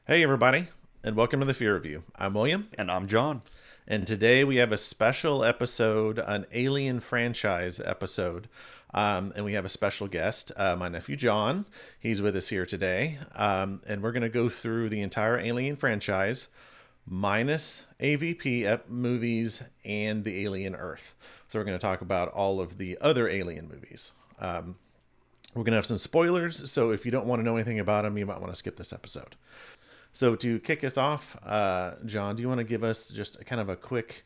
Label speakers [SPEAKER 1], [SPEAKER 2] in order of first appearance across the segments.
[SPEAKER 1] Hey, everybody, and welcome to the Fear Review. I'm William,
[SPEAKER 2] And I'm John.
[SPEAKER 1] and today we have a special episode, an Alien franchise episode. And we have a special guest, my nephew John. He's with us here today. And we're going to go through the entire Alien franchise, minus AVP movies and the Alien Earth. So we're going to talk about all of the other Alien movies. We're going to have some spoilers, so if you don't want to know anything about them, you might want to skip this episode. So to kick us off, John, do you want to give us just kind of a quick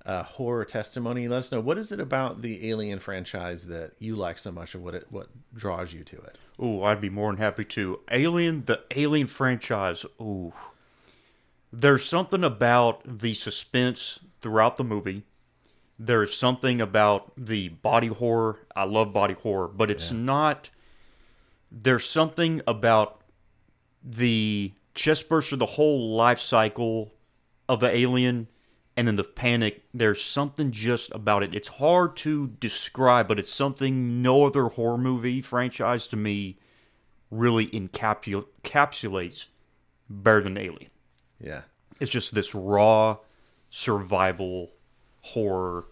[SPEAKER 1] horror testimony? Let us know, what is it about the Alien franchise that you like so much, and what draws you to it?
[SPEAKER 2] Ooh, I'd be more than happy to. The Alien franchise. Ooh, there's something about the suspense throughout the movie. There's something about the body horror. I love body horror, but it's
[SPEAKER 1] Yeah.
[SPEAKER 2] not. There's something about the chest burster, the whole life cycle of the alien, and then the panic. There's something just about it. It's hard to describe, but it's something no other horror movie franchise to me really encapsulates better than Alien.
[SPEAKER 1] Yeah.
[SPEAKER 2] It's just this raw survival horror,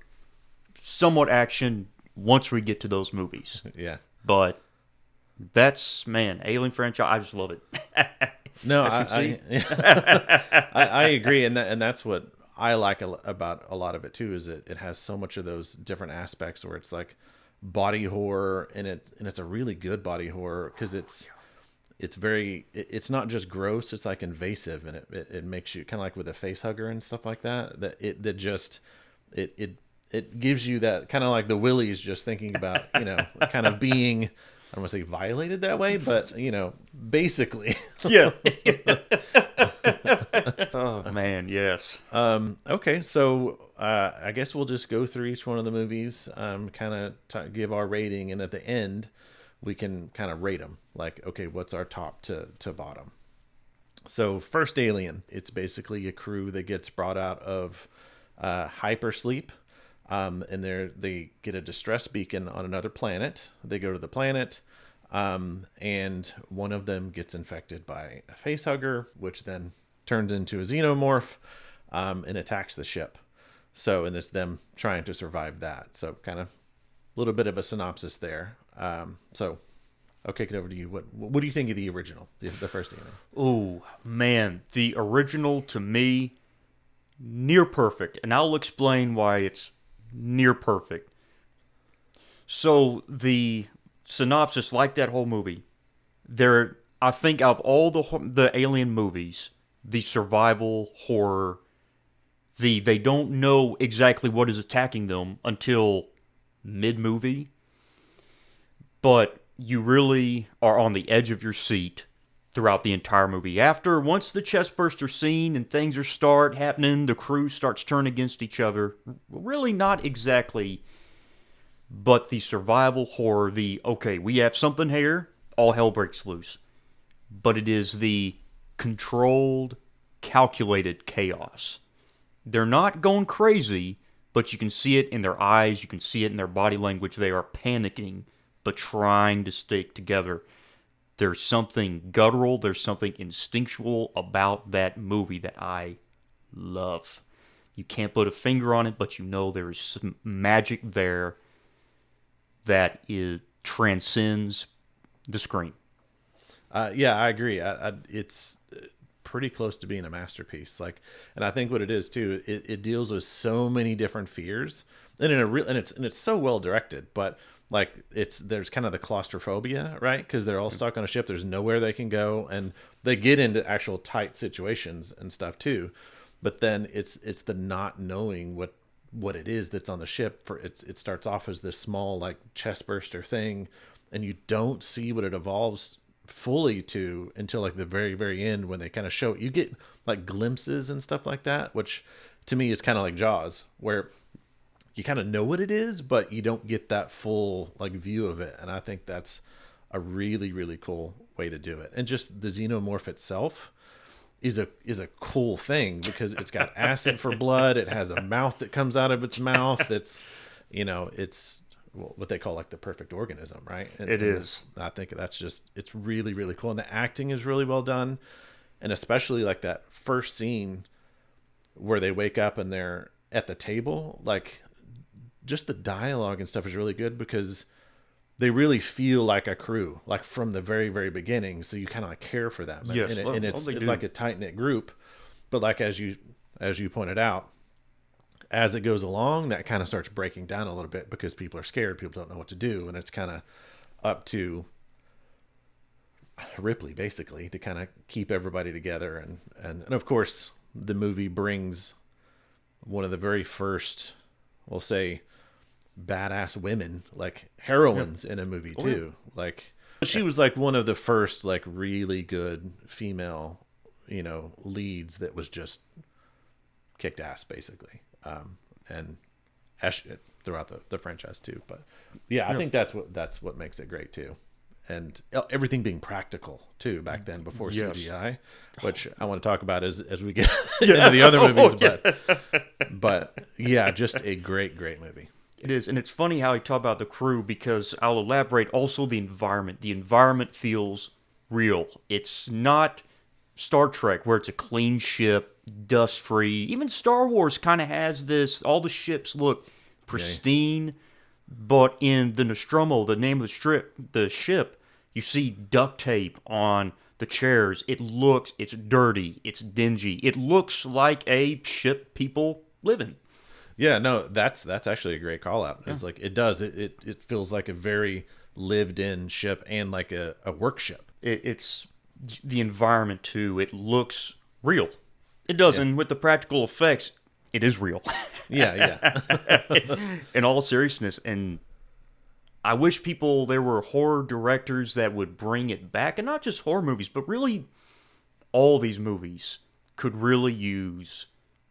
[SPEAKER 2] somewhat action once we get to those movies.
[SPEAKER 1] Yeah.
[SPEAKER 2] But that's, man, Alien franchise, I just love it.
[SPEAKER 1] No,
[SPEAKER 2] As you
[SPEAKER 1] I agree, and that's what I like about a lot of it too. Is it has so much of those different aspects where it's like body horror, and it's a really good body horror because it's not just gross, it's like invasive, and it makes you kind of like with a face hugger and stuff like that, it gives you that kind of like the willies, just thinking about, kind of being, I don't want to say violated that way, but basically.
[SPEAKER 2] Yeah. Oh man, yes.
[SPEAKER 1] Okay, so I guess we'll just go through each one of the movies, kind of give our rating, and at the end we can kind of rate them, like, okay, what's our top to bottom. So first, Alien, it's basically a crew that gets brought out of hypersleep, and they get a distress beacon on another planet. They go to the planet, and one of them gets infected by a facehugger, which then turns into a xenomorph, and attacks the ship. So, and it's them trying to survive that. So, kind of a little bit of a synopsis there. So, I'll kick it over to you. What do you think of the original, the first Alien?
[SPEAKER 2] Oh man, the original to me, near perfect, and I'll explain why it's near perfect. So the synopsis, like that whole movie, I think of all the Alien movies, the survival horror, they don't know exactly what is attacking them until mid movie, but you really are on the edge of your seat throughout the entire movie. Once the chest burster scene and things start happening, the crew starts turning against each other. Really not exactly, but the survival horror, okay, we have something here, all hell breaks loose. But it is the controlled, calculated chaos. They're not going crazy, but you can see it in their eyes, you can see it in their body language. They are panicking, but trying to stick together. There's something guttural, there's something instinctual about that movie that I love. You can't put a finger on it, but you know there is some magic there that transcends the screen.
[SPEAKER 1] Yeah, I agree. It's pretty close to being a masterpiece. Like, and I think what it is too, it deals with so many different fears, and it's so well directed. But like, there's kind of the claustrophobia, right? Because they're all stuck on a ship. There's nowhere they can go, and they get into actual tight situations and stuff too. But then it's the not knowing what it is that's on the ship. It starts off as this small like chest burster thing, and you don't see what it evolves fully to until like the very very end, when they kind of show, you get like glimpses and stuff like that, which to me is kind of like Jaws, where you kind of know what it is, but you don't get that full like view of it. And I think that's a really really cool way to do it. And just the xenomorph itself is a cool thing, because it's got acid for blood. It has a mouth that comes out of its mouth. It's what they call like the perfect organism, right?
[SPEAKER 2] It is.
[SPEAKER 1] I think it's really really cool, and the acting is really well done. and especially like that first scene where they wake up and they're at the table, like just the dialogue and stuff is really good because they really feel like a crew, like from the very, very beginning. So you kind of like care for them.
[SPEAKER 2] Yes,
[SPEAKER 1] And it's like a tight knit group. But like, as you pointed out, as it goes along, that kind of starts breaking down a little bit because people are scared. People don't know what to do. And it's kind of up to Ripley basically to kind of keep everybody together. And of course the movie brings one of the very first, we'll say, badass women, like heroines in a movie too. Like she was like one of the first like really good female, leads that was just kicked ass basically. And throughout the franchise too. But yeah, I think that's what makes it great too. And everything being practical too back then before CGI, which I want to talk about as we get into the other movies. But yeah, just a great movie.
[SPEAKER 2] It is, and it's funny how you talk about the crew because I'll elaborate also the environment. The environment feels real. It's not Star Trek where it's a clean ship, dust-free. Even Star Wars kind of has this, all the ships look pristine, but in the Nostromo, the name of the ship, you see duct tape on the chairs. It's dirty, it's dingy. It looks like a ship people live in.
[SPEAKER 1] Yeah, no, that's actually a great call out. It's like it does. It feels like a very lived in ship and like a work ship.
[SPEAKER 2] It's the environment too. It looks real. It does, and with the practical effects, it is real.
[SPEAKER 1] Yeah.
[SPEAKER 2] In all seriousness, and I wish there were horror directors that would bring it back, and not just horror movies, but really all these movies could really use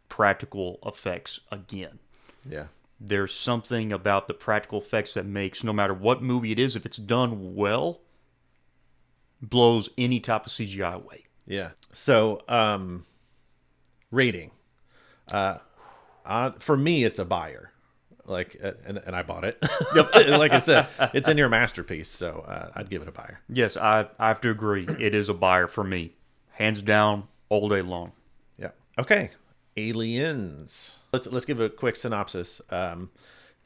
[SPEAKER 2] practical effects again.
[SPEAKER 1] Yeah.
[SPEAKER 2] There's something about the practical effects that makes, no matter what movie it is, if it's done well, blows any type of CGI away.
[SPEAKER 1] Yeah. So, rating. For me, it's a buyer. Like, and I bought it. Yep. Like I said, it's a near masterpiece, so I'd give it a buyer.
[SPEAKER 2] Yes, I have to agree. It is a buyer for me, hands down, all day long.
[SPEAKER 1] Yeah. Okay. Aliens. Let's give a quick synopsis.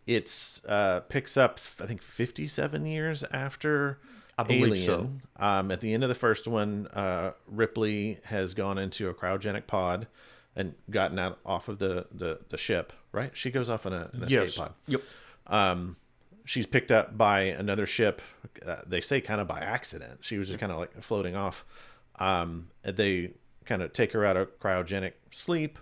[SPEAKER 1] It's picks up, I think, 57 years after Alien. So. At the end of the first one, Ripley has gone into a cryogenic pod and gotten out off of the ship. Right? She goes off in an escape pod.
[SPEAKER 2] Yep.
[SPEAKER 1] She's picked up by another ship. They say kind of by accident. She was just kind of like floating off. They kind of take her out of cryogenic sleep.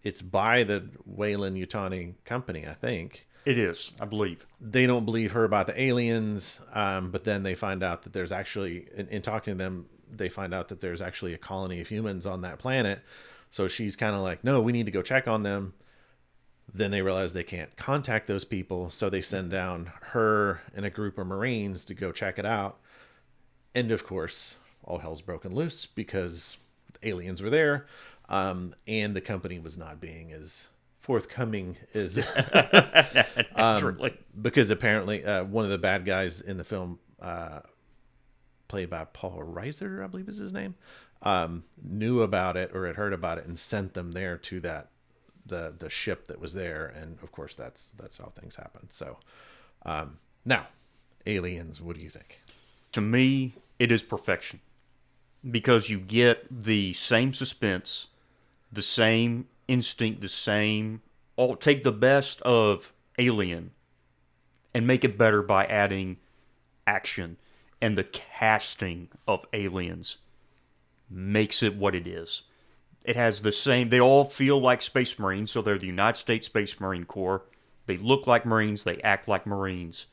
[SPEAKER 1] It's by the Weyland-Yutani company, I think.
[SPEAKER 2] It is, I believe.
[SPEAKER 1] They don't believe her about the aliens, but then they find out that there's actually, in talking to them, they find out that there's actually a colony of humans on that planet. So she's kind of like, no, we need to go check on them. Then they realize they can't contact those people, so they send down her and a group of Marines to go check it out. And of course, all hell's broken loose because the aliens were there. And the company was not being as forthcoming as because apparently one of the bad guys in the film, played by Paul Reiser, I believe is his name, knew about it or had heard about it and sent them there to the ship that was there. And of course that's how things happen. So now, Aliens, what do you think?
[SPEAKER 2] To me, it is perfection because you get the same suspense, the same instinct, take the best of Alien and make it better by adding action. And the casting of Aliens makes it what it is. It has the same, they all feel like Space Marines, so they're the United States Space Marine Corps. They look like Marines, they act like Marines.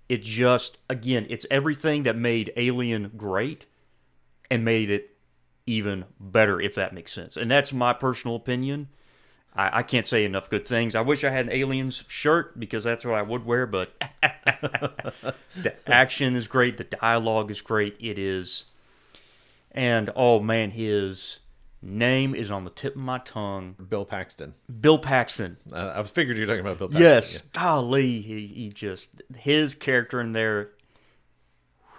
[SPEAKER 2] It just, again, it's everything that made Alien great and made it even better, if that makes sense. And that's my personal opinion. I can't say enough good things. I wish I had an Aliens shirt because that's what I would wear, but the action is great. The dialogue is great. It is. And, oh, man, his name is on the tip of my tongue.
[SPEAKER 1] Bill Paxton.
[SPEAKER 2] Bill Paxton.
[SPEAKER 1] I figured you were talking about Bill Paxton.
[SPEAKER 2] Yes. Yeah. Golly, he just, his character in there,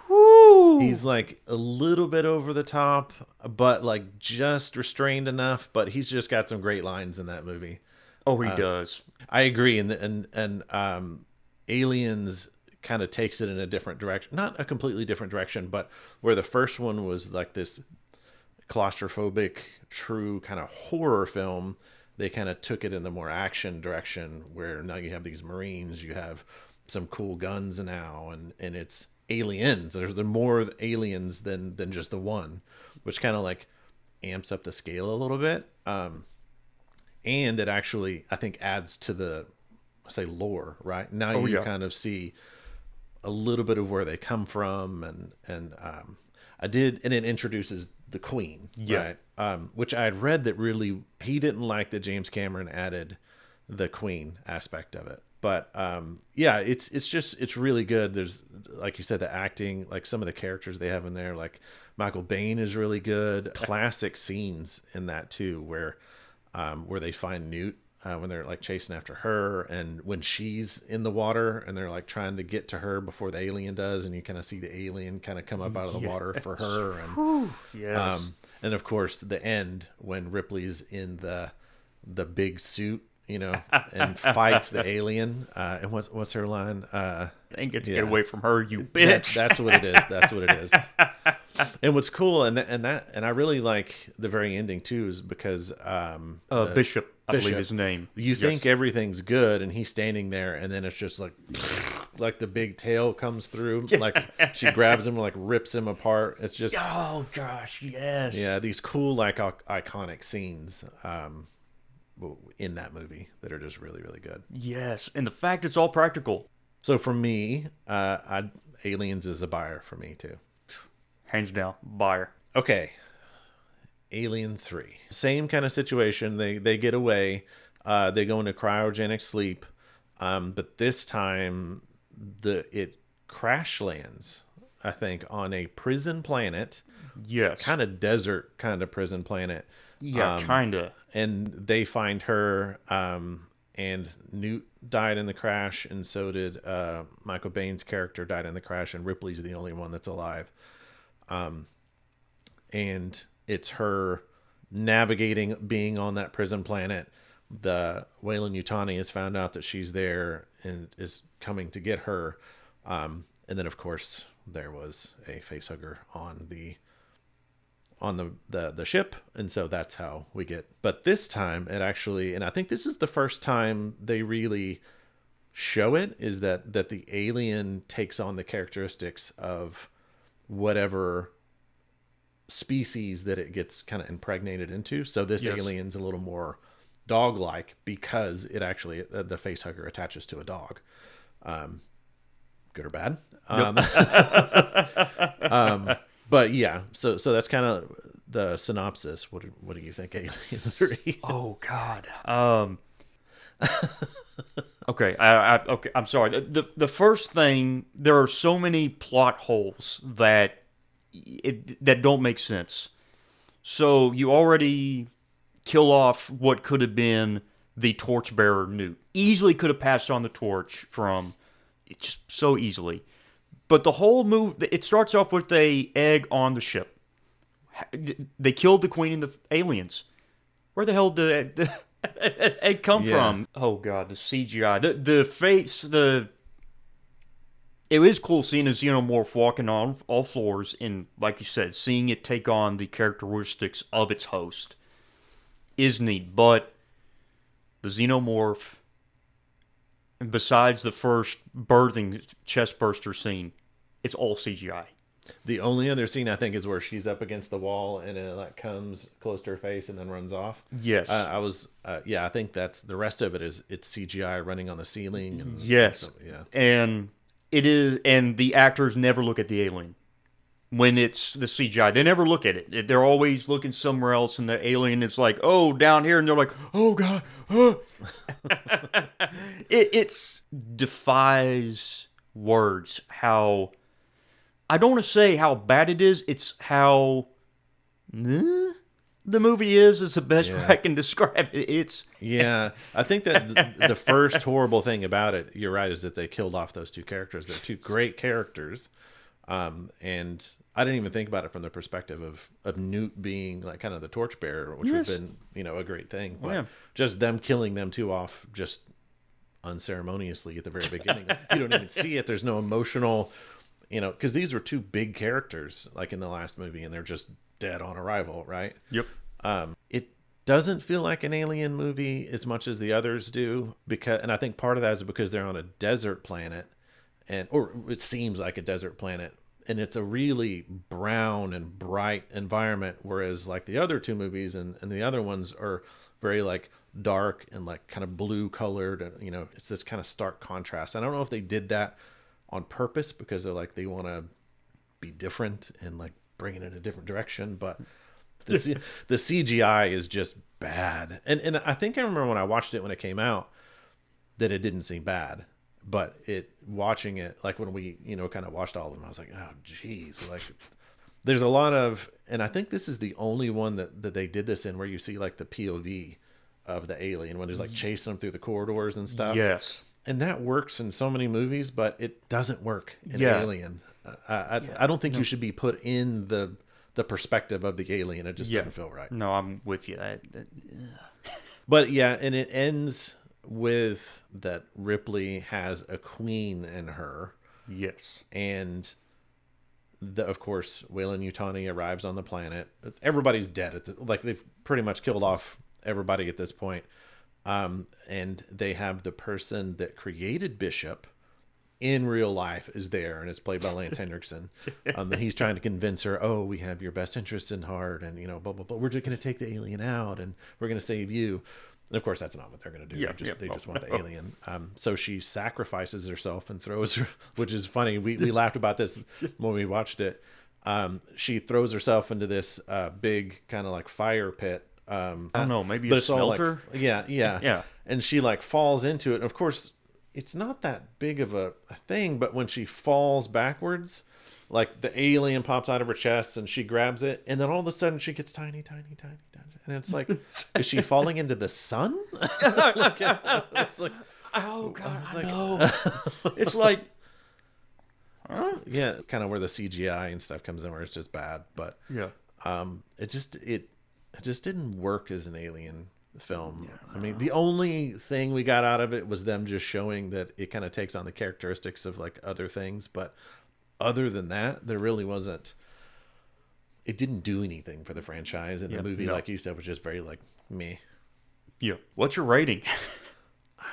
[SPEAKER 2] whoo,
[SPEAKER 1] He's like a little bit over the top, but like just restrained enough. But he's just got some great lines in that movie.
[SPEAKER 2] Oh, he does.
[SPEAKER 1] I agree, and Aliens kind of takes it in a different direction, not a completely different direction, but where the first one was like this claustrophobic, true kind of horror film, they kind of took it in the more action direction, where now you have these Marines, you have some cool guns now, and it's aliens. There's more aliens than just the one, which kind of like amps up the scale a little bit. And it actually, I think, adds to the, say, lore, right? Now you kind of see a little bit of where they come from, and it introduces the Queen, right? Which I had read that really he didn't like that James Cameron added the Queen aspect of it. But it's really good. There's, like you said, the acting, like some of the characters they have in there, like Michael Biehn is really good. Classic scenes in that too, where they find Newt when they're like chasing after her, and when she's in the water and they're like trying to get to her before the alien does, and you kind of see the alien kind of come up out of the water for her, and and of course the end when Ripley's in the big suit, and fights the alien. And what's her line?
[SPEAKER 2] And get away from her, you bitch.
[SPEAKER 1] That's what it is. That's what it is. And what's cool, and I really like the very ending too, is because
[SPEAKER 2] Bishop, I believe his name.
[SPEAKER 1] You think everything's good, and he's standing there, and then it's just like the big tail comes through, like she grabs him, like rips him apart. It's just,
[SPEAKER 2] oh gosh, yes,
[SPEAKER 1] yeah, these cool like iconic scenes in that movie that are just really, really good.
[SPEAKER 2] Yes, and the fact it's all practical.
[SPEAKER 1] So for me, Aliens is a buyer for me too.
[SPEAKER 2] Hands down, buyer.
[SPEAKER 1] Okay. Alien 3. Same kind of situation. They get away. They go into cryogenic sleep. But this time it crash lands, I think, on a prison planet.
[SPEAKER 2] Yes.
[SPEAKER 1] Kind of desert kind of prison planet.
[SPEAKER 2] Yeah, kind of.
[SPEAKER 1] And they find her, and Newt died in the crash, and so did Michael Biehn's character died in the crash, and Ripley's the only one that's alive. And it's her navigating, being on that prison planet. The Weyland-Yutani has found out that she's there and is coming to get her. And then, of course, there was a facehugger on the ship, and so that's how we get. But this time, it actually, and I think this is the first time they really show it, is that the alien takes on the characteristics of whatever species that it gets kind of impregnated into. So this alien's a little more dog-like because it actually, the facehugger attaches to a dog. Good or bad? But yeah, so that's kind of the synopsis. What do you think, Alien 3?
[SPEAKER 2] Oh God. Okay, okay. I'm sorry. The first thing, there are so many plot holes that don't make sense. So you already kill off what could have been the torchbearer Newt. Easily could have passed on the torch from, just so easily. But the whole move, it starts off with a egg on the ship. They killed the queen and the aliens. Where the hell did the egg come from? Oh God, the CGI, the face, it is cool seeing a xenomorph walking on all floors, and like you said, seeing it take on the characteristics of its host is neat. But the xenomorph, besides the first birthing chest burster scene, it's all CGI.
[SPEAKER 1] The only other scene I think is where she's up against the wall and it like comes close to her face and then runs off.
[SPEAKER 2] Yes,
[SPEAKER 1] I think that's the rest of it is it's CGI running on the ceiling. And,
[SPEAKER 2] yes, and it is, and the actors never look at the alien when it's the CGI. They never look at it. They're always looking somewhere else, and the alien is like, oh, down here, and they're like, oh God, oh. It's defies words how. I don't want to say how bad it is. It's how the movie is the best way I can describe it. It's
[SPEAKER 1] I think that the first horrible thing about it, you're right, is that they killed off those two characters. They're two great characters, And I didn't even think about it from the perspective of Newt being like kind of the torchbearer, which would have been, a great thing. But just them killing them two off just unceremoniously at the very beginning. You don't even see it. There's no emotional, because these were two big characters like in the last movie, and they're just dead on arrival, right?
[SPEAKER 2] Yep.
[SPEAKER 1] It doesn't feel like an alien movie as much as the others do, and I think part of that is because they're on a desert planet, or it seems like a desert planet, and it's a really brown and bright environment, whereas like the other two movies and the other ones are very like dark and like kind of blue colored, and it's this kind of stark contrast. I don't know if they did that on purpose because they want to be different and like bring it in a different direction, but the CGI is just bad. And I think I remember when I watched it when it came out that it didn't seem bad, but watching it, like when we, kind of watched all of them, I was like, oh geez, like there's a lot of, and I think this is the only one that they did this in where you see like the POV of the alien when there's like chasing them through the corridors and stuff.
[SPEAKER 2] Yes.
[SPEAKER 1] And that works in so many movies, but it doesn't work in Alien. I don't think you should be put in the perspective of the alien. It just doesn't feel right.
[SPEAKER 2] No, I'm with you.
[SPEAKER 1] But yeah, and it ends with that Ripley has a queen in her.
[SPEAKER 2] Yes.
[SPEAKER 1] And of course, Weyland-Yutani arrives on the planet. Everybody's dead they've pretty much killed off everybody at this point. And they have the person that created Bishop in real life is there, and it's played by Lance Henriksen. He's trying to convince her, oh, we have your best interests in heart, and blah blah blah. We're just going to take the alien out, and we're going to save you. And of course, that's not what they're going to do. They just want the alien. So she sacrifices herself and throws her, which is funny. We laughed about this when we watched it. She throws herself into this big kind of like fire pit.
[SPEAKER 2] I don't know, maybe a smelter?
[SPEAKER 1] Yeah. And she like falls into it. And of course, it's not that big of a thing, but when she falls backwards, like the alien pops out of her chest and she grabs it, and then all of a sudden she gets tiny, tiny, tiny, tiny. And it's like, is she falling into the sun? It's like,
[SPEAKER 2] oh God, I know. It's like, huh?
[SPEAKER 1] Yeah, kind of where the CGI and stuff comes in, where it's just bad. But it just didn't work as an alien film. I mean, the only thing we got out of it was them just showing that it kind of takes on the characteristics of like other things, but other than that, there really wasn't. It didn't do anything for the franchise, and the movie, like you said, was just very like meh.
[SPEAKER 2] Yeah. What's your rating?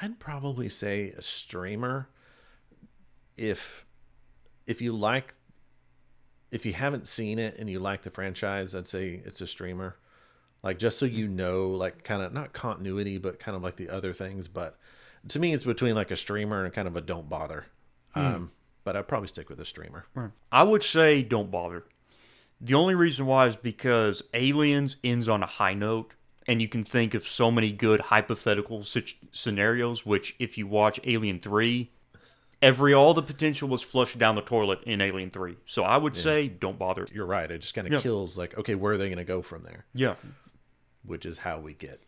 [SPEAKER 1] I'd probably say a streamer. If you haven't seen it and you like the franchise, I'd say it's a streamer. Like, just so you know, like, kind of not continuity, but kind of like the other things. But to me, it's between like a streamer and kind of a don't bother. But I'd probably stick with a streamer.
[SPEAKER 2] I would say don't bother. The only reason why is because Aliens ends on a high note, and you can think of so many good hypothetical scenarios, which if you watch Alien 3, all the potential was flushed down the toilet in Alien 3. So I would say don't bother.
[SPEAKER 1] You're right. It just kind of kills, like, okay, where are they going to go from there?
[SPEAKER 2] Yeah.
[SPEAKER 1] Which is how we get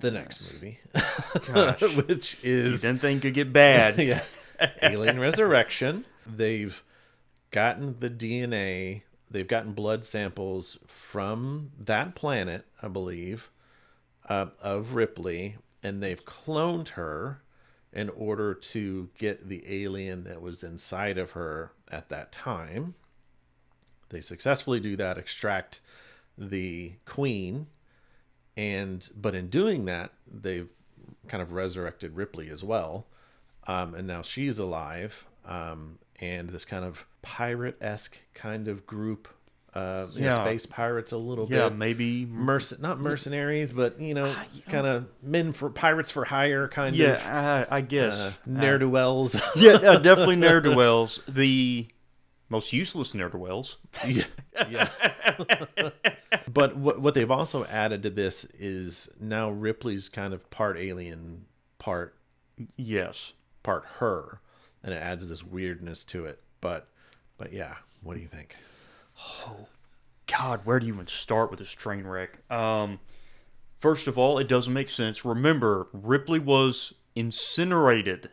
[SPEAKER 1] the next movie.
[SPEAKER 2] Gosh.
[SPEAKER 1] Which is...
[SPEAKER 2] You didn't think it could get bad.
[SPEAKER 1] Alien Resurrection. They've gotten the DNA... They've gotten blood samples from that planet, I believe, of Ripley, and they've cloned her in order to get the alien that was inside of her at that time. They successfully do that, extract the queen, but in doing that, they've kind of resurrected Ripley as well, and now she's alive. And this kind of pirate-esque kind of group, space pirates a little bit.
[SPEAKER 2] Yeah, maybe.
[SPEAKER 1] Not mercenaries, but, kind of pirates for hire kind of.
[SPEAKER 2] Yeah, I guess.
[SPEAKER 1] Ne'er-do-wells.
[SPEAKER 2] Yeah, definitely ne'er-do-wells. The most useless ne'er-do-wells.
[SPEAKER 1] Yeah. But what they've also added to this is now Ripley's kind of part alien, part her. And it adds this weirdness to it. But yeah, what do you think?
[SPEAKER 2] Oh, God, where do you even start with this train wreck? First of all, it doesn't make sense. Remember, Ripley was incinerated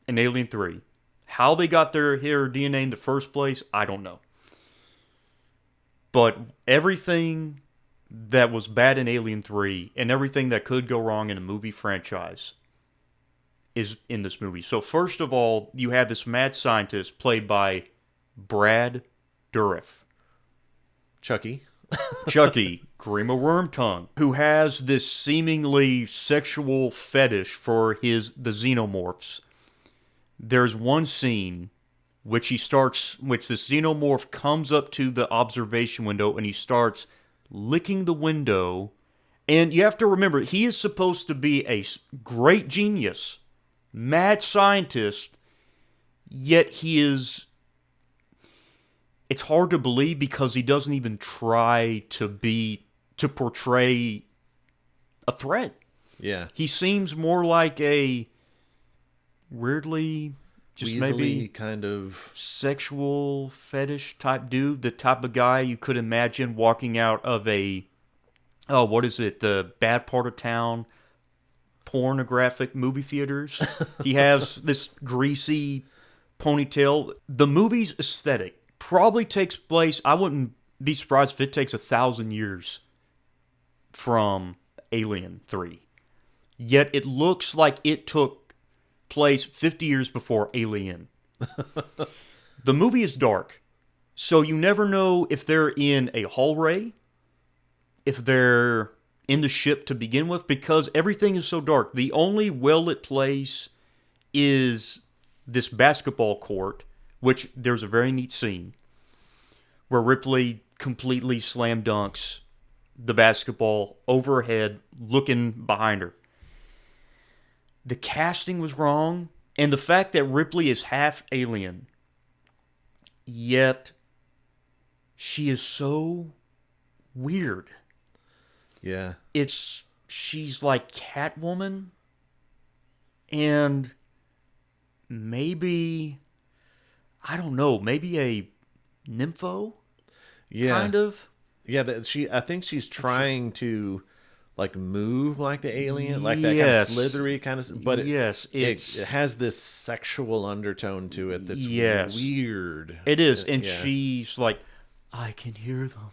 [SPEAKER 2] in Alien 3. How they got their DNA in the first place, I don't know. But everything that was bad in Alien 3 and everything that could go wrong in a movie franchise is in this movie. So first of all, you have this mad scientist played by Brad Dourif.
[SPEAKER 1] Chucky.
[SPEAKER 2] Chucky, Grima Wormtongue, who has this seemingly sexual fetish for the xenomorphs. There's one scene which the xenomorph comes up to the observation window and he starts licking the window. And you have to remember, he is supposed to be a great genius, mad scientist, yet he is... It's hard to believe because he doesn't even try to portray a threat.
[SPEAKER 1] Yeah.
[SPEAKER 2] He seems more like a weirdly, just
[SPEAKER 1] Weaselly
[SPEAKER 2] maybe
[SPEAKER 1] kind of
[SPEAKER 2] sexual fetish type dude, the type of guy you could imagine walking out of what is it, the bad part of town, pornographic movie theaters. He has this greasy ponytail. The movie's aesthetic probably takes place, I wouldn't be surprised if it takes 1,000 years from Alien 3. Yet it looks like it took place 50 years before Alien. The movie is dark, so you never know if they're in a hallway, if they're in the ship to begin with, because everything is so dark. The only well-lit place is this basketball court, which there's a very neat scene where Ripley completely slam dunks the basketball overhead, looking behind her. The casting was wrong, and the fact that Ripley is half alien, yet she is so weird.
[SPEAKER 1] Yeah.
[SPEAKER 2] She's like Catwoman, and maybe, I don't know, maybe a nympho,
[SPEAKER 1] Yeah.
[SPEAKER 2] kind of.
[SPEAKER 1] Yeah, I think she's trying to like move like the alien, like that kind of slithery kind of, but it has this sexual undertone to it that's weird.
[SPEAKER 2] It is, and she's like, I can hear them.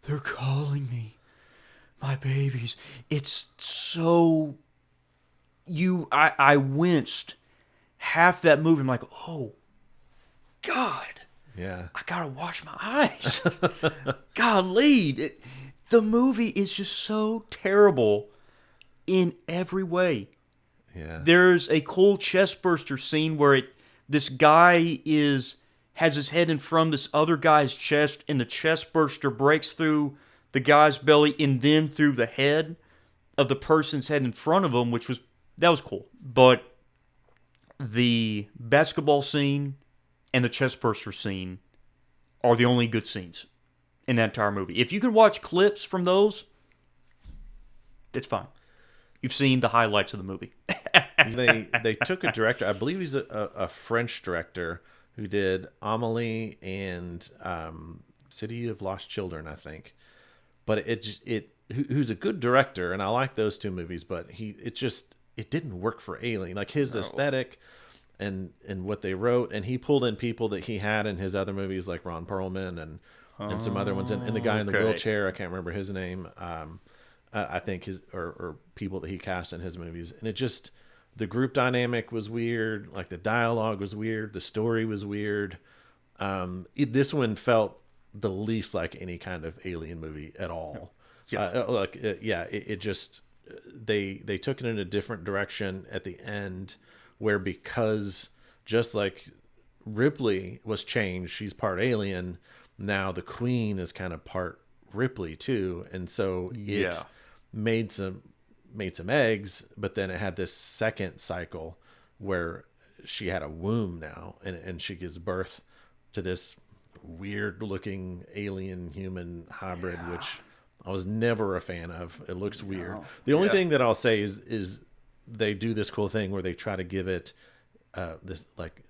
[SPEAKER 2] They're calling me. My babies. It's so... I winced half that movie. I'm like, oh, God.
[SPEAKER 1] Yeah.
[SPEAKER 2] I gotta wash my eyes. Golly. The movie is just so terrible in every way.
[SPEAKER 1] Yeah.
[SPEAKER 2] There's a cool chestburster scene where this guy has his head in front of this other guy's chest, and the chestburster breaks through the guy's belly and then through the head of the person's head in front of him, that was cool. But the basketball scene and the chestburster scene are the only good scenes in that entire movie. If you can watch clips from those, it's fine. You've seen the highlights of the movie.
[SPEAKER 1] They took a director, I believe he's a French director, who did Amelie and City of Lost Children, I think. But who's a good director, and I like those two movies, but it didn't work for Alien. Like his aesthetic and what they wrote, and he pulled in people that he had in his other movies, like Ron Perlman and some other ones, and the guy in the wheelchair, I can't remember his name. I think or people that he cast in his movies, and the group dynamic was weird, like the dialogue was weird, the story was weird. This one felt the least like any kind of Alien movie at all. Yeah. They took it in a different direction at the end, where because just like Ripley was changed, she's part alien, now the Queen is kind of part Ripley too, and so it made some eggs, but then it had this second cycle where she had a womb now, and she gives birth to this weird looking alien human hybrid, which I was never a fan of. It looks weird. The only thing that I'll say is they do this cool thing where they try to give it this, like,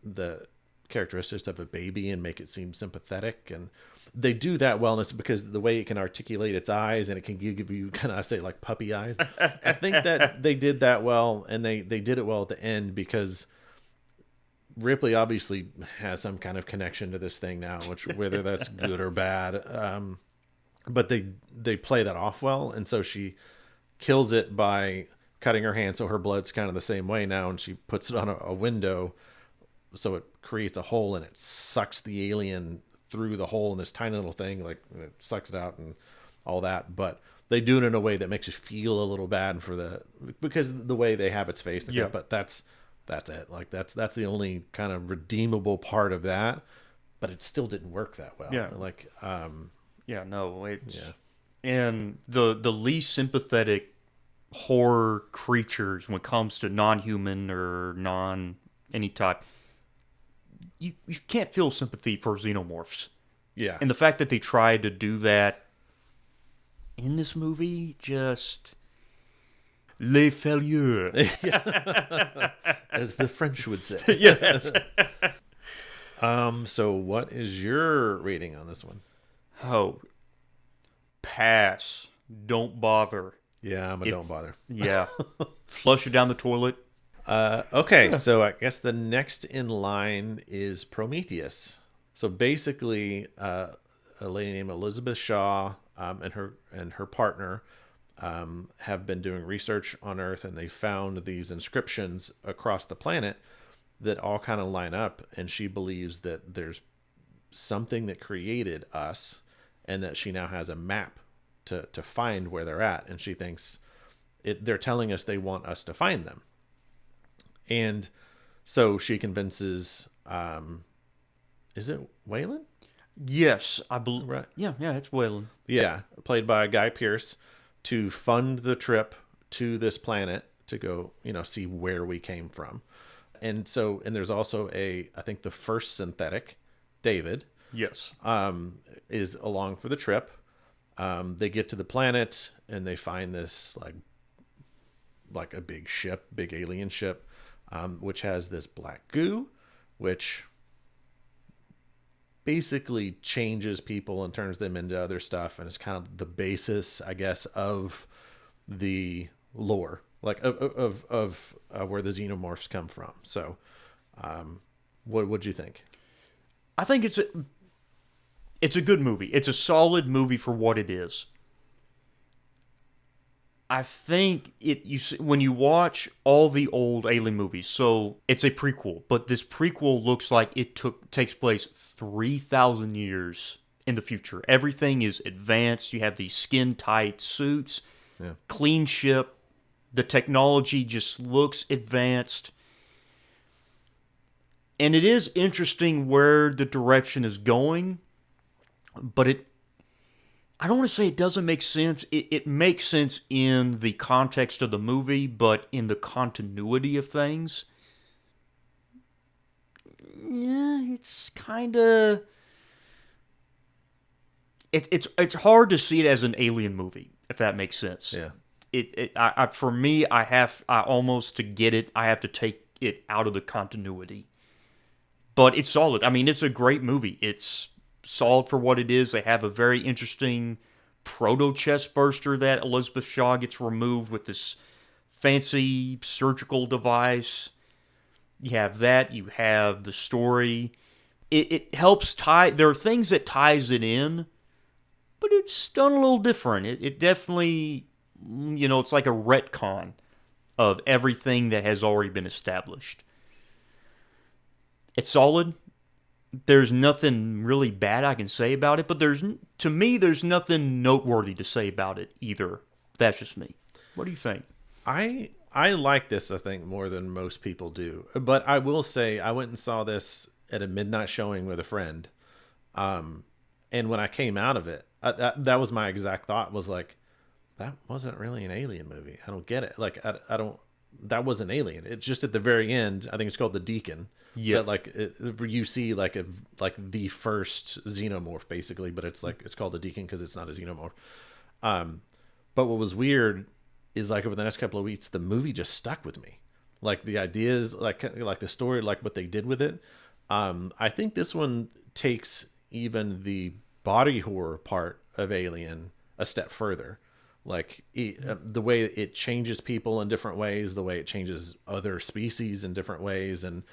[SPEAKER 1] the characteristics of a baby and make it seem sympathetic, and they do that well, and it's because the way it can articulate its eyes, and it can give you kind of, I say, like puppy eyes. I think that they did that well, and they did it well at the end, because Ripley obviously has some kind of connection to this thing now, which whether that's good or bad. But they play that off well, and so she kills it by cutting her hand, so her blood's kind of the same way now, and she puts it on a window, so it creates a hole and it sucks the alien through the hole in this tiny little thing, like it sucks it out and all that. But they do it in a way that makes you feel a little bad for the because the way they have its face.
[SPEAKER 2] Yeah.
[SPEAKER 1] But that's it. Like that's the only kind of redeemable part of that. But it still didn't work that well.
[SPEAKER 2] Yeah.
[SPEAKER 1] Like
[SPEAKER 2] Yeah, no, it's
[SPEAKER 1] yeah.
[SPEAKER 2] and the least sympathetic horror creatures when it comes to non-human or non any type. You can't feel sympathy for xenomorphs.
[SPEAKER 1] Yeah.
[SPEAKER 2] And the fact that they tried to do that in this movie, just les failures.
[SPEAKER 1] As the French would say.
[SPEAKER 2] Yes.
[SPEAKER 1] So what is your rating on this one?
[SPEAKER 2] Oh, pass. Don't bother.
[SPEAKER 1] Yeah, don't bother.
[SPEAKER 2] Yeah. Flush it down the toilet.
[SPEAKER 1] Okay, so I guess the next in line is Prometheus. So basically, a lady named Elizabeth Shaw and her partner have been doing research on Earth, and they found these inscriptions across the planet that all kind of line up. And she believes that there's something that created us, and that she now has a map to find where they're at. And she thinks they're telling us they want us to find them. And so she convinces, is it Waylon?
[SPEAKER 2] Yes, I believe.
[SPEAKER 1] Right.
[SPEAKER 2] Yeah, it's Waylon.
[SPEAKER 1] Yeah, played by Guy Pearce, to fund the trip to this planet to go, see where we came from. And there's also I think the first synthetic, David,
[SPEAKER 2] Yes.
[SPEAKER 1] is along for the trip. They get to the planet and they find this like a big alien ship, which has this black goo, which basically changes people and turns them into other stuff, and it's kind of the basis, I guess, of the lore, like of where the xenomorphs come from. So, what'd you think?
[SPEAKER 2] I think it's a good movie. It's a solid movie for what it is. I think when you watch all the old Alien movies, so it's a prequel, but this prequel looks like it takes place 3,000 years in the future. Everything is advanced. You have these skin-tight suits,
[SPEAKER 1] Yeah.
[SPEAKER 2] clean ship. The technology just looks advanced. And it is interesting where the direction is going, but I don't want to say it doesn't make sense. It makes sense in the context of the movie, but in the continuity of things, yeah, it's kind of it's hard to see it as an Alien movie, if that makes sense.
[SPEAKER 1] Yeah.
[SPEAKER 2] For me, I almost to get it, I have to take it out of the continuity. But it's solid. I mean, it's a great movie. It's solid for what it is. They have a very interesting proto chest burster that Elizabeth Shaw gets removed with this fancy surgical device. You have that. You have the story. It helps tie. There are things that ties it in, but it's done a little different. It definitely, it's like a retcon of everything that has already been established. It's solid. There's nothing really bad I can say about it, but to me, there's nothing noteworthy to say about it either. That's just me. What do you think?
[SPEAKER 1] I like this, I think, more than most people do. But I will say I went and saw this at a midnight showing with a friend. And when I came out of it, that was my exact thought, was like, that wasn't really an Alien movie. I don't get it. Like, I don't, that wasn't Alien. It's just at the very end, I think it's called the Deacon.
[SPEAKER 2] Yeah.
[SPEAKER 1] That you see like the first xenomorph basically, but it's called a Deacon because it's not a xenomorph. But what was weird is like over the next couple of weeks, the movie just stuck with me. Like the ideas, like the story, like what they did with it. I think this one takes even the body horror part of Alien a step further. Like the way it changes people in different ways, the way it changes other species in different ways, and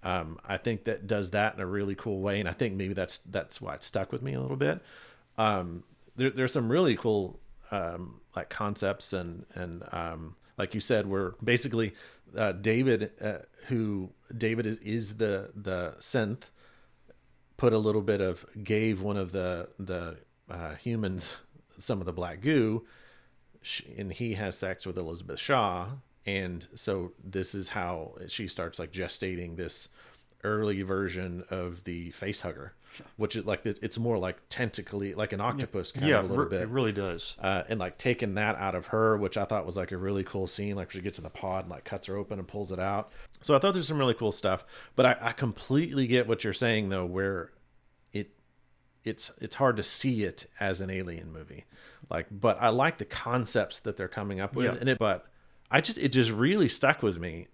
[SPEAKER 1] I think that does that in a really cool way, and I think maybe that's why it stuck with me a little bit. There's some really cool like concepts and like you said, where basically David, who David is the synth, put a little bit of gave one of the humans some of the black goo, and he has sex with Elizabeth Shaw, and so this is how she starts like gestating this early version of the face hugger, which is like it's more like tentacly, like an octopus kind of a little bit.
[SPEAKER 2] It really does.
[SPEAKER 1] And like taking that out of her, which I thought was like a really cool scene. Like she gets in the pod and like cuts her open and pulls it out. So I thought there's some really cool stuff. But I completely get what you're saying though, where it's hard to see it as an Alien movie. Like, but I like the concepts that they're coming up with in it. But it just really stuck with me.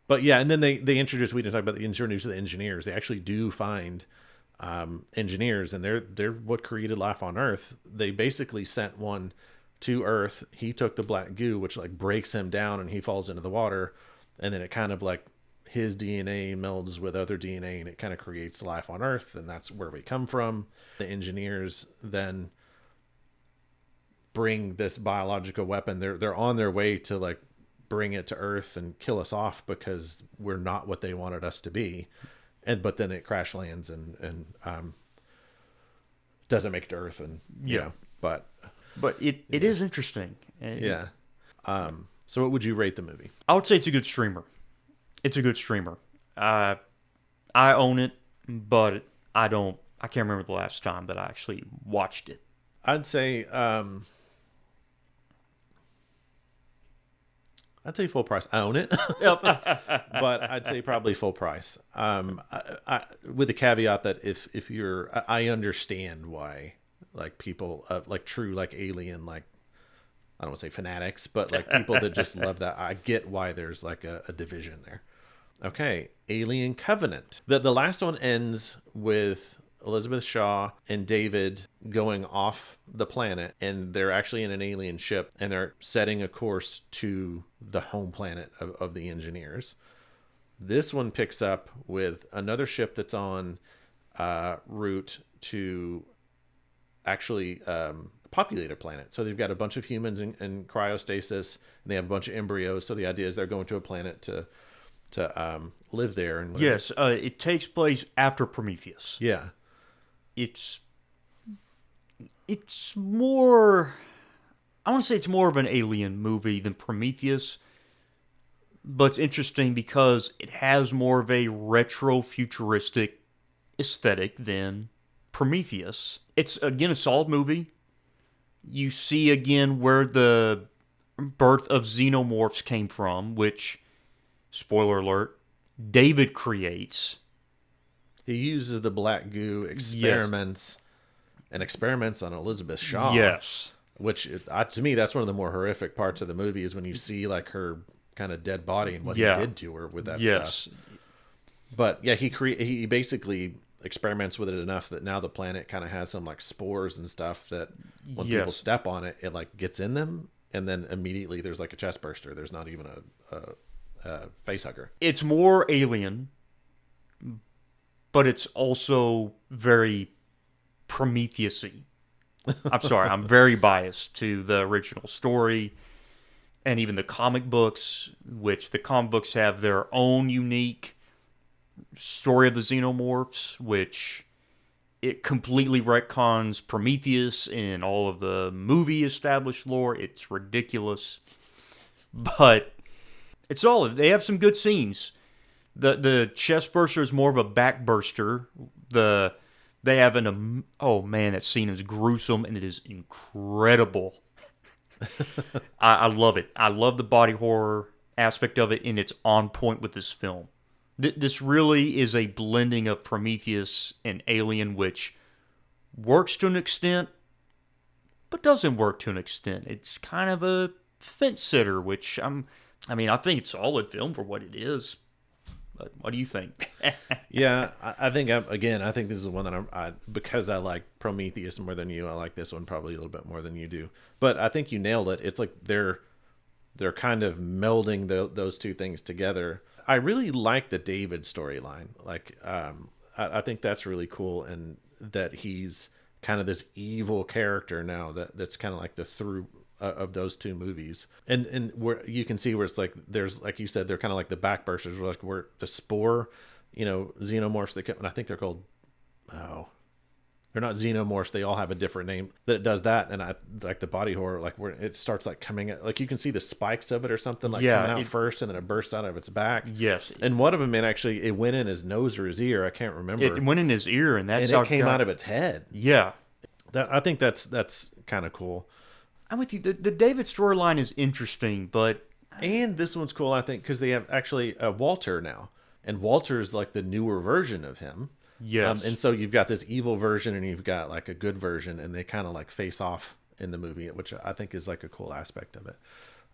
[SPEAKER 1] But yeah, and then we didn't talk about the engineers. They actually do find engineers, and they're what created life on Earth. They basically sent one to Earth. He took the black goo, which like breaks him down, and he falls into the water, and then it kind of like his DNA melds with other DNA, and it kind of creates life on Earth, and that's where we come from. The engineers then bring this biological weapon. They're on their way to like bring it to Earth and kill us off because we're not what they wanted us to be. But then it crash lands and doesn't make it to Earth, and you know, but
[SPEAKER 2] it is interesting.
[SPEAKER 1] Yeah. So what would you rate the movie?
[SPEAKER 2] I would say it's a good streamer. It's a good streamer. I own it, but I can't remember the last time that I actually watched it.
[SPEAKER 1] I'd say full price. I own it, but I'd say probably full price. With the caveat that if you're, I understand why like people like true like Alien, like I don't want to say fanatics, but like people that just love that. I get why there's like a division there. Okay, Alien Covenant. The last one ends with Elizabeth Shaw and David going off the planet, and they're actually in an alien ship, and they're setting a course to the home planet of the engineers. This one picks up with another ship that's on route to actually populate a planet. So they've got a bunch of humans in cryostasis, and they have a bunch of embryos. So the idea is they're going to a planet to live there. And
[SPEAKER 2] yes, it takes place after Prometheus.
[SPEAKER 1] Yeah.
[SPEAKER 2] It's more, I want to say it's more of an Alien movie than Prometheus, but it's interesting because it has more of a retro futuristic aesthetic than Prometheus. It's again a solid movie. You see again where the birth of xenomorphs came from, which, spoiler alert, David creates.
[SPEAKER 1] He uses the black goo, experiments on Elizabeth Shaw.
[SPEAKER 2] Yes.
[SPEAKER 1] Which, to me, that's one of the more horrific parts of the movie is when you see like her kind of dead body and what he did to her with that stuff. But yeah, he basically experiments with it enough that now the planet kind of has some like spores and stuff that when people step on it, it like gets in them, and then immediately there's like a chest burster. There's not even a face hugger.
[SPEAKER 2] It's more Alien, but it's also very Prometheus-y. I'm sorry, I'm very biased to the original story and even the comic books, which the comic books have their own unique story of the xenomorphs, which it completely retcons Prometheus in all of the movie established lore. It's ridiculous, but it's solid. They have some good scenes. The chest burster is more of a back burster. They have oh man, that scene is gruesome and it is incredible. I love it. I love the body horror aspect of it, and it's on point with this film. This really is a blending of Prometheus and Alien, which works to an extent, but doesn't work to an extent. It's kind of a fence sitter, which I think it's a solid film for what it is. But what do you think?
[SPEAKER 1] Yeah, I think I think this is one that because I like Prometheus more than you, I like this one probably a little bit more than you do. But I think you nailed it. It's like they're kind of melding those two things together. I really like the David storyline. Like, I think that's really cool, and that he's kind of this evil character now. That's kind of like the through of those two movies, and where you can see where it's like there's, like you said, they're kind of like the backbursters, like where the spore, xenomorphs. And I think they're called, oh, they're not xenomorphs. They all have a different name that does that. And I like the body horror, like where it starts like coming at, like you can see the spikes of it or something, like coming out first, and then it bursts out of its back.
[SPEAKER 2] Yes.
[SPEAKER 1] And one of them, man, actually, it went in his nose or his ear. I can't remember.
[SPEAKER 2] It went in his ear, and that's
[SPEAKER 1] and it came out of its head.
[SPEAKER 2] Yeah.
[SPEAKER 1] I think that's kind of cool.
[SPEAKER 2] I'm with you. The David storyline is interesting, but
[SPEAKER 1] and this one's cool, I think, because they have actually Walter now, and Walter's like the newer version of him.
[SPEAKER 2] Yes.
[SPEAKER 1] And so you've got this evil version and you've got like a good version, and they kind of like face off in the movie, which I think is like a cool aspect of it.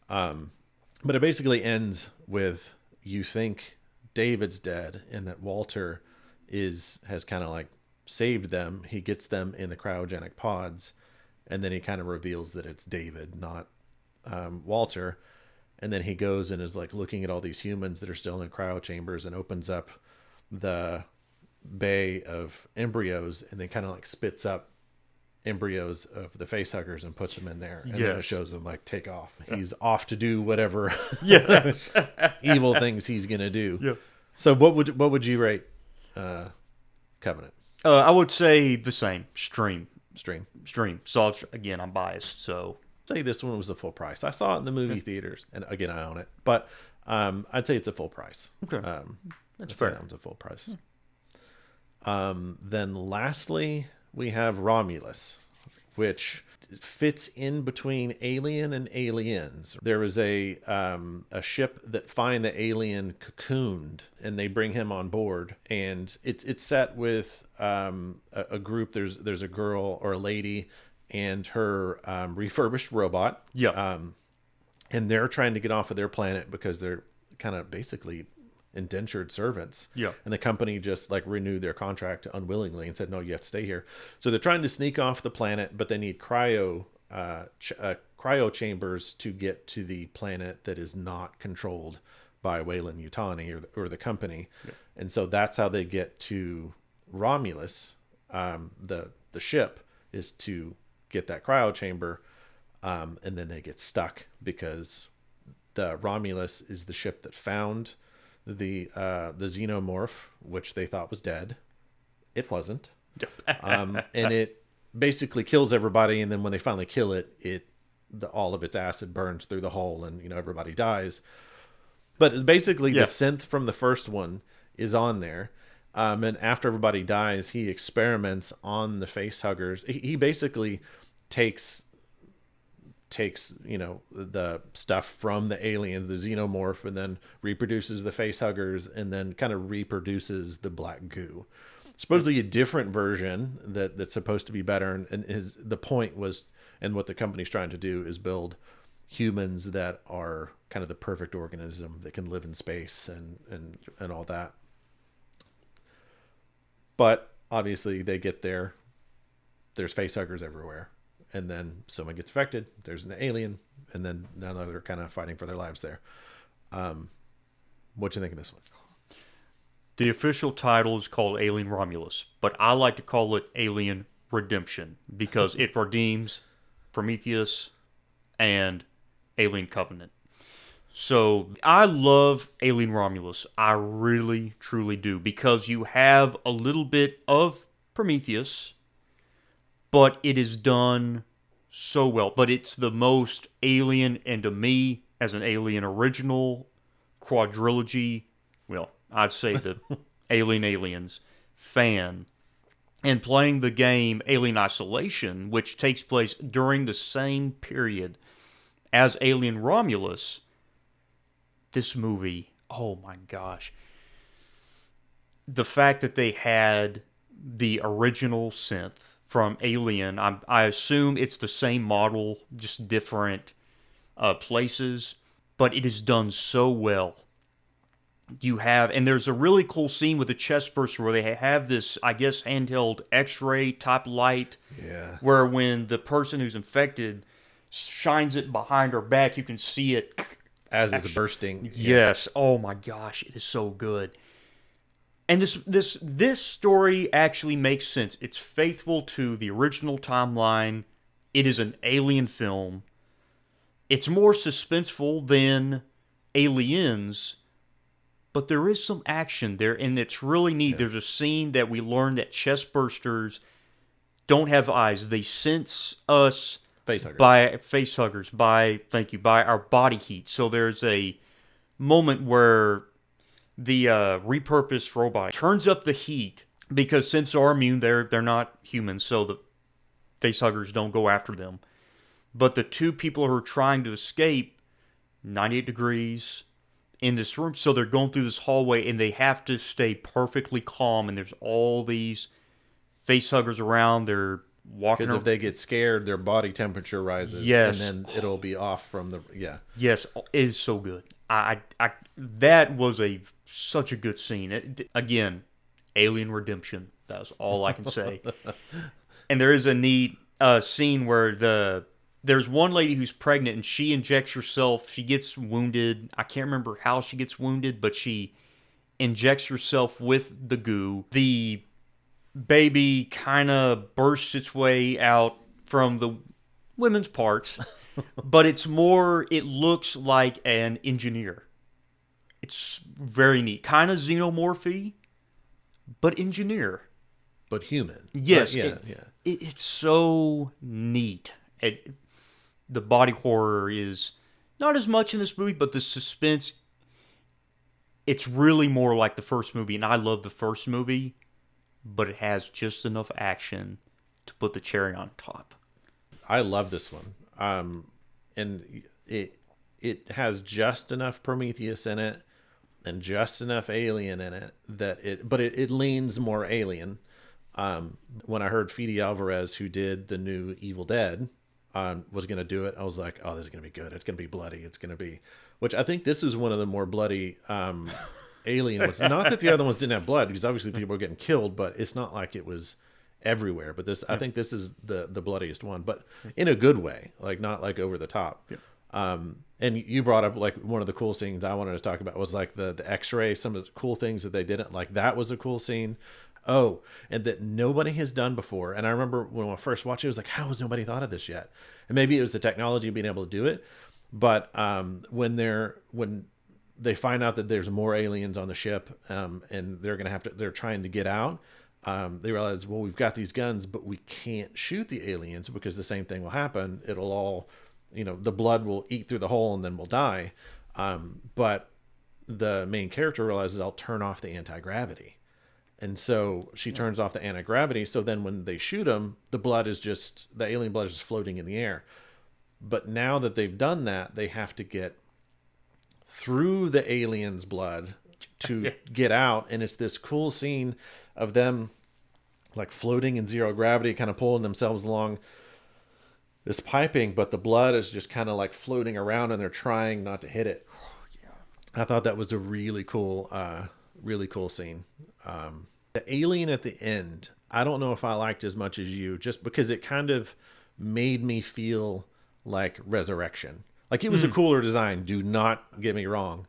[SPEAKER 1] But it basically ends with, you think David's dead and that Walter has kind of like saved them. He gets them in the cryogenic pods, and then he kind of reveals that it's David, not Walter. And then he goes and is like looking at all these humans that are still in cryo chambers, and opens up the bay of embryos, and then kind of like spits up embryos of the facehuggers and puts them in there, and then it shows them like take off. He's off to do whatever evil things he's gonna do. So what would you rate Covenant?
[SPEAKER 2] I would say the same. Stream. So again, I'm biased, so
[SPEAKER 1] say this one was a full price. I saw it in the movie theaters, and again, I own it, but I'd say it's a full price.
[SPEAKER 2] Okay.
[SPEAKER 1] That's fair. That one's a full price. Then lastly, we have Romulus, which fits in between Alien and Aliens. There was a ship that find the alien cocooned, and they bring him on board, and it's set with a group. There's a girl or a lady and her refurbished robot. And they're trying to get off of their planet because they're kind of basically indentured servants. And the company just like renewed their contract unwillingly and said, no, you have to stay here. So they're trying to sneak off the planet, but they need cryo chambers to get to the planet that is not controlled by Weyland-Yutani or the company. And so that's how they get to Romulus. The ship is to get that cryo chamber, and then they get stuck because the Romulus is the ship that found the xenomorph, which they thought was dead. It wasn't. And it basically kills everybody, and then when they finally kill it, all of its acid burns through the hull, and everybody dies. But it's basically the synth from the first one is on there. And after everybody dies, he experiments on the facehuggers. He basically takes the stuff from the alien, the xenomorph, and then reproduces the facehuggers, and then kind of reproduces the black goo. Supposedly a different version that's supposed to be better, and the point was, and what the company's trying to do is build humans that are kind of the perfect organism that can live in space and all that. But obviously they get there, there's facehuggers everywhere, and then someone gets affected, there's an alien, and then now they're kind of fighting for their lives there. What do you think of this one?
[SPEAKER 2] The official title is called Alien Romulus, but I like to call it Alien Redemption because it redeems Prometheus and Alien Covenant. So I love Alien Romulus. I really, truly do, because you have a little bit of Prometheus, but it is done so well. But it's the most Alien, and to me, as an Alien original quadrilogy, well, I'd say the Aliens fan, and playing the game Alien Isolation, which takes place during the same period as Alien Romulus, this movie, oh my gosh. The fact that they had the original synth from Alien, I assume it's the same model, just different places, but it is done so well. And there's a really cool scene with the chest burster where they have this, I guess, handheld X-ray type light.
[SPEAKER 1] Yeah.
[SPEAKER 2] Where when the person who's infected shines it behind her back, you can see it
[SPEAKER 1] as it's bursting. Yeah.
[SPEAKER 2] Yes. Oh my gosh, it is so good. And this story actually makes sense. It's faithful to the original timeline. It is an alien film. It's more suspenseful than Aliens, but there is some action there, and it's really neat.
[SPEAKER 1] Yeah.
[SPEAKER 2] There's a scene that we learn that chest bursters don't have eyes. They sense us
[SPEAKER 1] Facehuggers.
[SPEAKER 2] by face huggers, by thank you, by our body heat. So there's a moment where the repurposed robot turns up the heat because since they're immune, they're not humans, so the face huggers don't go after them. But the two people who are trying to escape, 98 degrees in this room, so they're going through this hallway and they have to stay perfectly calm. And there's all these face huggers around. They're walking.
[SPEAKER 1] Because if they get scared, their body temperature rises.
[SPEAKER 2] Yes.
[SPEAKER 1] And then it'll be off from the. Yeah.
[SPEAKER 2] Yes, it is so good. That was such a good scene. Again, Alien Redemption. That's all I can say. And there is a neat scene where there's one lady who's pregnant and she injects herself. She gets wounded. I can't remember how she gets wounded, but she injects herself with the goo. The baby kind of bursts its way out from the women's parts, but it looks like an engineer. It's very neat. Kind of xenomorphy, but engineer.
[SPEAKER 1] But human.
[SPEAKER 2] Yes.
[SPEAKER 1] But
[SPEAKER 2] It's so neat. The body horror is not as much in this movie, but the suspense, it's really more like the first movie. And I love the first movie, but it has just enough action to put the cherry on top.
[SPEAKER 1] I love this one. And it has just enough Prometheus in it and just enough Alien in it but it leans more Alien. When I heard Fede Alvarez, who did the new Evil Dead, was going to do it, I was like, oh, this is going to be good. It's going to be bloody. It's going to be, which I think this is one of the more bloody Alien ones. Not that the other ones didn't have blood, because obviously people were getting killed, but it's not like it was everywhere. But I think this is the bloodiest one, but in a good way, like not like over the top.
[SPEAKER 2] Yeah.
[SPEAKER 1] And you brought up like one of the cool scenes I wanted to talk about was like the X-ray, some of the cool things that they didn't like. That was a cool scene. Oh, and that nobody has done before. And I remember when I first watched it, it was like, how has nobody thought of this yet? And maybe it was the technology of being able to do it. But when they find out that there's more aliens on the ship, and they're trying to get out, they realize, well, we've got these guns, but we can't shoot the aliens because the same thing will happen. It'll all, the blood will eat through the hole and then we'll die. But the main character realizes, I'll turn off the anti-gravity. And so she turns off the anti-gravity. So then when they shoot him, the alien blood is just floating in the air. But now that they've done that, they have to get through the alien's blood to get out. And it's this cool scene of them like floating in zero gravity, kind of pulling themselves along this piping, but the blood is just kind of like floating around and they're trying not to hit it. I thought that was a really cool scene. The alien at the end, I don't know if I liked as much as you, just because it kind of made me feel like Resurrection. Like it was a cooler design. Do not get me wrong.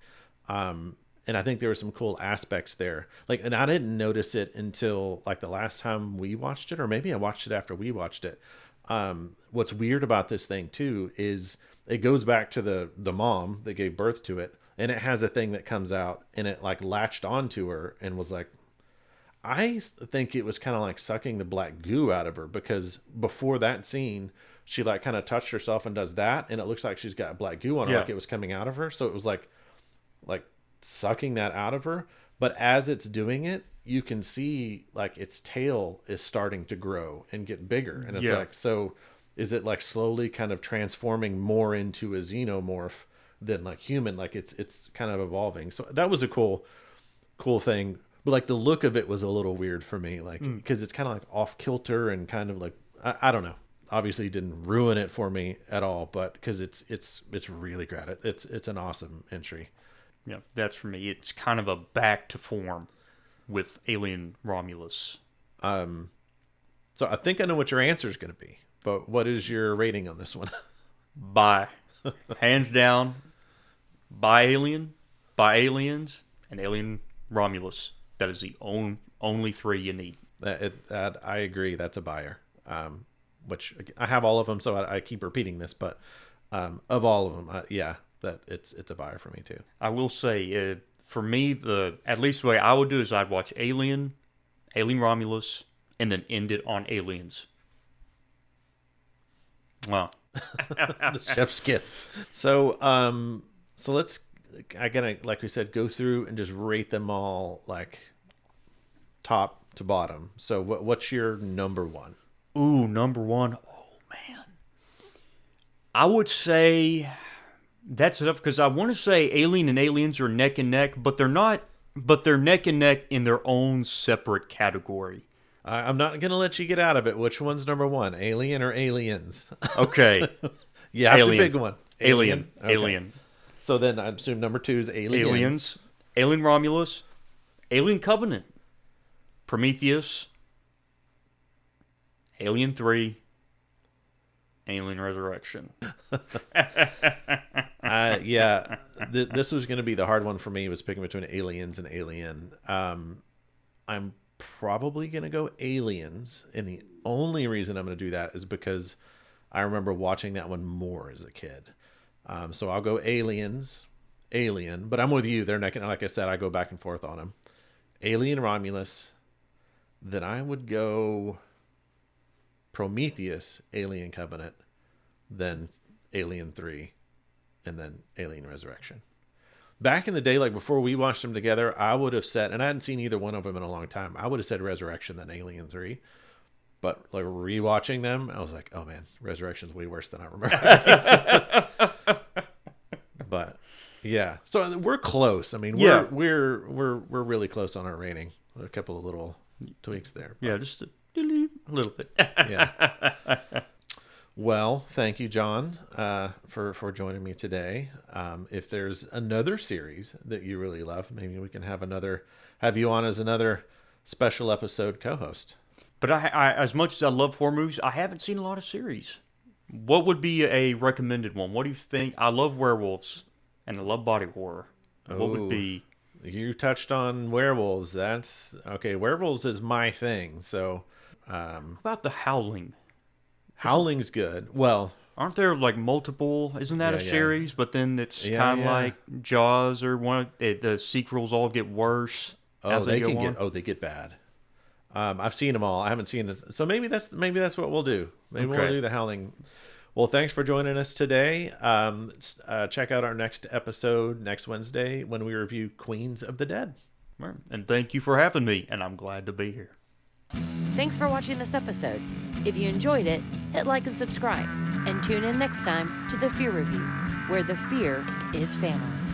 [SPEAKER 1] And I think there were some cool aspects there. Like, and I didn't notice it until like the last time we watched it, or maybe I watched it after we watched it. What's weird about this thing too is it goes back to the mom that gave birth to it, and it has a thing that comes out and it like latched onto her and was like, I think it was kind of like sucking the black goo out of her, because before that scene, she like kind of touched herself and does that, and it looks like she's got black goo on her, like it was coming out of her. So it was like sucking that out of her. But as it's doing it, you can see like its tail is starting to grow and get bigger. And it's like, so is it like slowly kind of transforming more into a xenomorph than like human? Like it's kind of evolving. So that was a cool thing. But like the look of it was a little weird for me, like because it's kind of like off kilter and kind of like I don't know. Obviously, it didn't ruin it for me at all, but because it's really great. It's an awesome entry.
[SPEAKER 2] Yeah, that's for me. It's kind of a back to form with Alien Romulus.
[SPEAKER 1] So I think I know what your answer is going to be, but what is your rating on this one?
[SPEAKER 2] Bye. Hands down, by aliens, and Alien Romulus. That is the only three you need.
[SPEAKER 1] I agree. That's a buyer. Which I have all of them, so I keep repeating this, but of all of them, yeah, that it's a buyer for me too.
[SPEAKER 2] I will say, for me, at least the way I would do is I'd watch Alien Romulus, and then end it on Aliens. Wow.
[SPEAKER 1] The chef's kiss. So let's, I gotta, like we said, go through and just rate them all like top to bottom. So what's your number one?
[SPEAKER 2] Ooh, number one. Oh man, I would say that's tough because I want to say Alien and Aliens are neck and neck, but they're not. But they're neck and neck in their own separate category.
[SPEAKER 1] I'm not gonna let you get out of it. Which one's number one, Alien or Aliens?
[SPEAKER 2] Okay.
[SPEAKER 1] Yeah, the big one.
[SPEAKER 2] Alien.
[SPEAKER 1] Okay.
[SPEAKER 2] Alien.
[SPEAKER 1] So then I assume number two is Aliens.
[SPEAKER 2] Alien Romulus. Alien Covenant. Prometheus. Alien 3. Alien Resurrection.
[SPEAKER 1] Yeah, this was going to be the hard one for me. Was picking between Aliens and Alien. I'm probably going to go Aliens, and the only reason I'm going to do that is because I remember watching that one more as a kid. So I'll go Aliens, Alien, but I'm with you. They're not, like I said, I go back and forth on them. Alien Romulus. Then I would go Prometheus, Alien Covenant, then Alien 3, and then Alien Resurrection. Back in the day, like before we watched them together, I would have said, and I hadn't seen either one of them in a long time, I would have said Resurrection than Alien 3. But like rewatching them, I was like, oh man, Resurrection's way worse than I remember. But yeah, so we're close. I mean, we're really close on our rating. A couple of little tweaks there.
[SPEAKER 2] Yeah, just a little bit.
[SPEAKER 1] Yeah. Well, thank you, John, for joining me today. If there's another series that you really love, maybe we can have you on as another special episode co-host.
[SPEAKER 2] But I as much as I love horror movies, I haven't seen a lot of series. What would be a recommended one? What do you think? I love werewolves and I love body horror. What would be?
[SPEAKER 1] You touched on werewolves. That's okay. Werewolves is my thing. So,
[SPEAKER 2] how about The Howling?
[SPEAKER 1] Howling's good. Well,
[SPEAKER 2] aren't there like multiple? Isn't that a series? But then it's kind of like Jaws or the sequels all get worse.
[SPEAKER 1] Oh, they get bad. I've seen them all. I haven't seen it. So maybe that's what we'll do. Maybe we'll do The Howling. Well, thanks for joining us today. Check out our next episode next Wednesday when we review Queens of the Dead.
[SPEAKER 2] Right. And thank you for having me, and I'm glad to be here.
[SPEAKER 3] Thanks for watching this episode. If you enjoyed it, hit like and subscribe. And tune in next time to The Fear Review, where the fear is family.